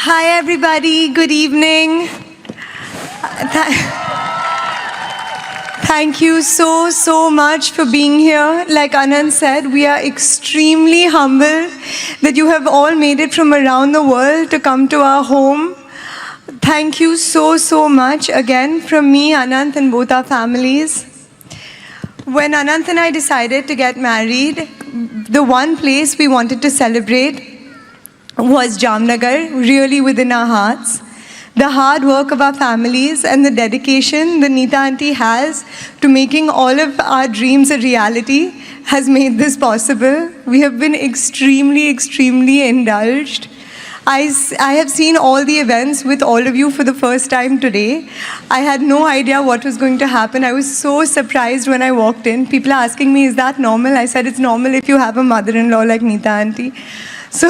Hi everybody, good evening. Thank you so much for being here. Like Anand said, we are extremely humble that you have all made it from around the world to come to our home. Thank you so much again from me, Anant, and both our families. When Anant and I decided to get married, the one place we wanted to celebrate was Jamnagar, really within our hearts. The hard work of our families and the dedication that Neeta Auntie has to making all of our dreams a reality has made this possible. We have been extremely indulged. I have seen all the events with all of you for the first time today. I had no idea what was going to happen. I was so surprised when I walked in. People are asking me, is that normal? I said, it's normal if you have a mother-in-law like Neeta Auntie. So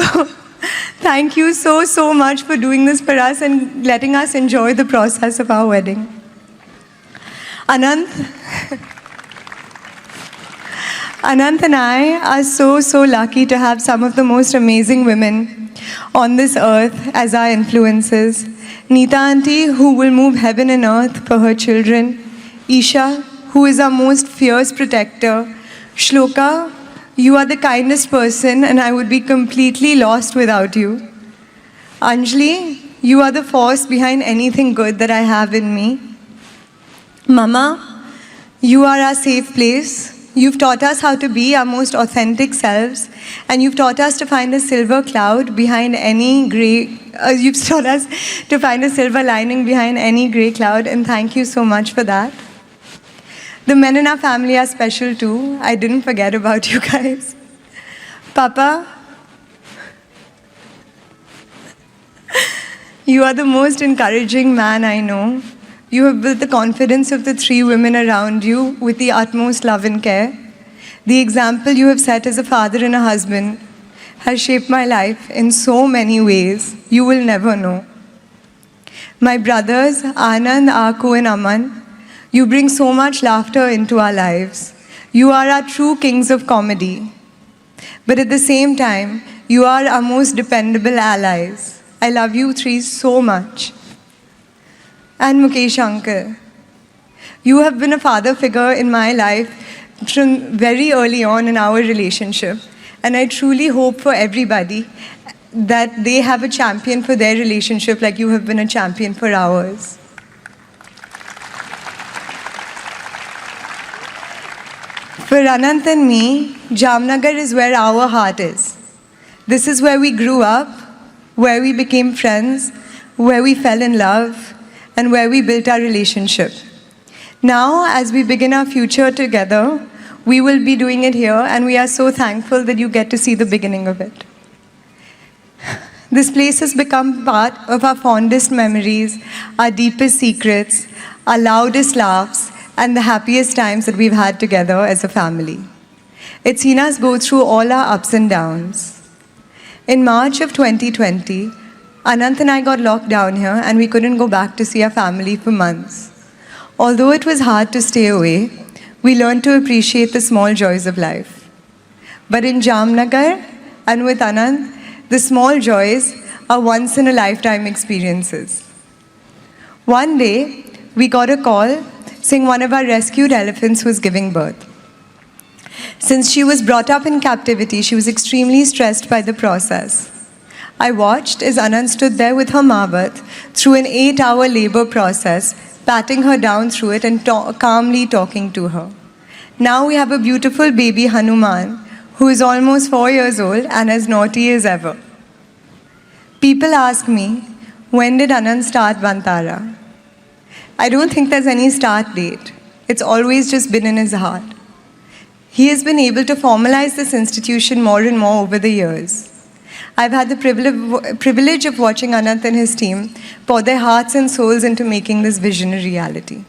thank you so much for doing this for us and letting us enjoy the process of our wedding. Anant and I are so lucky to have some of the most amazing women on this earth as our influences. Neeta Auntie, who will move heaven and earth for her children. Isha, who is our most fierce protector. Shloka, you are the kindest person and I would be completely lost without you. Anjali, you are the force behind anything good that I have in me. Mama, you are our safe place. You've taught us how to be our most authentic selves, and you've taught us to find a silver cloud behind any gray, you've taught us to find a silver lining behind any gray cloud, and thank you so much for that. The men in our family are special too. I didn't forget about you guys. Papa, you are the most encouraging man I know. You have built the confidence of the three women around you with the utmost love and care. The example you have set as a father and a husband has shaped my life in so many ways you will never know. My brothers, Anand, Aku and Aman, you bring so much laughter into our lives. You are our true kings of comedy. But at the same time, you are our most dependable allies. I love you three so much. And Mukesh uncle, you have been a father figure in my life from very early on in our relationship. And I truly hope for everybody that they have a champion for their relationship like you have been a champion for ours. For Anant and me, Jamnagar is where our heart is. This is where we grew up, where we became friends, where we fell in love, and where we built our relationship. Now, as we begin our future together, we will be doing it here, and we are so thankful that you get to see the beginning of it. This place has become part of our fondest memories, our deepest secrets, our loudest laughs, and the happiest times that we've had together as a family. It's seen us go through all our ups and downs. In March of 2020, Anant and I got locked down here and we couldn't go back to see our family for months. Although it was hard to stay away, we learned to appreciate the small joys of life. But in Jamnagar and with Anant, the small joys are once-in-a-lifetime experiences. One day, we got a call saying one of our rescued elephants was giving birth. Since she was brought up in captivity, she was extremely stressed by the process. I watched as Anand stood there with her Mavat through an 8-hour labor process, patting her down through it and calmly talking to her. Now we have a beautiful baby Hanuman who is almost 4 years old and as naughty as ever. People ask me, when did Anand start Vantara? I don't think there's any start date. It's always just been in his heart. He has been able to formalize this institution more and more over the years. I've had the privilege of watching Anant and his team pour their hearts and souls into making this vision a reality.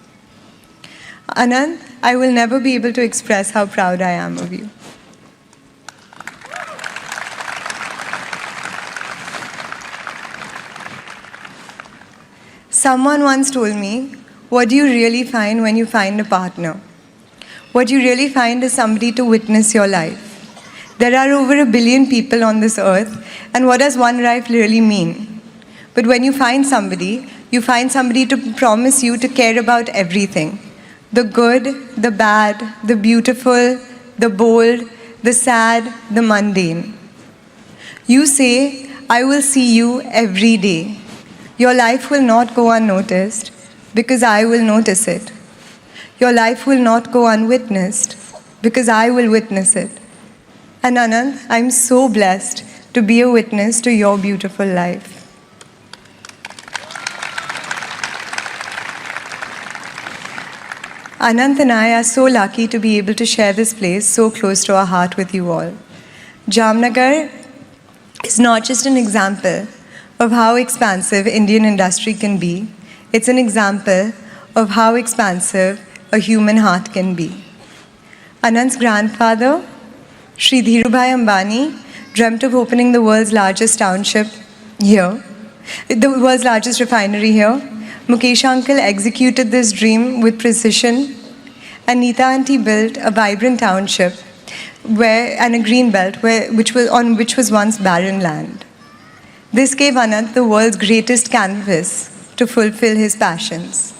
Anant, I will never be able to express how proud I am of you. Someone once told me, what do you really find when you find a partner? What you really find is somebody to witness your life. There are over 1 billion people on this earth, and what does one life really mean? But when you find somebody to promise you to care about everything. The good, the bad, the beautiful, the bold, the sad, the mundane. You say, I will see you every day. Your life will not go unnoticed because I will notice it. Your life will not go unwitnessed because I will witness it. And Anant, I'm so blessed to be a witness to your beautiful life. Anant and I are so lucky to be able to share this place so close to our heart with you all. Jamnagar is not just an example of how expansive Indian industry can be, it's an example of how expansive a human heart can be. Anant's grandfather, Shri Dhirubhai Ambani, dreamt of opening the world's largest township here, the world's largest refinery here. Mukesh uncle executed this dream with precision, and Neeta auntie built a vibrant township and a green belt which was once barren land. This gave Anant the world's greatest canvas to fulfill his passions.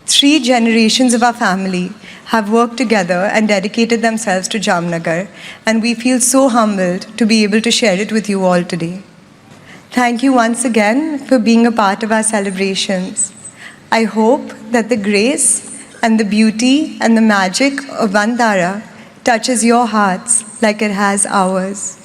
3 generations of our family have worked together and dedicated themselves to Jamnagar, and we feel so humbled to be able to share it with you all today. Thank you once again for being a part of our celebrations. I hope that the grace and the beauty and the magic of Vantara touches your hearts like it has ours.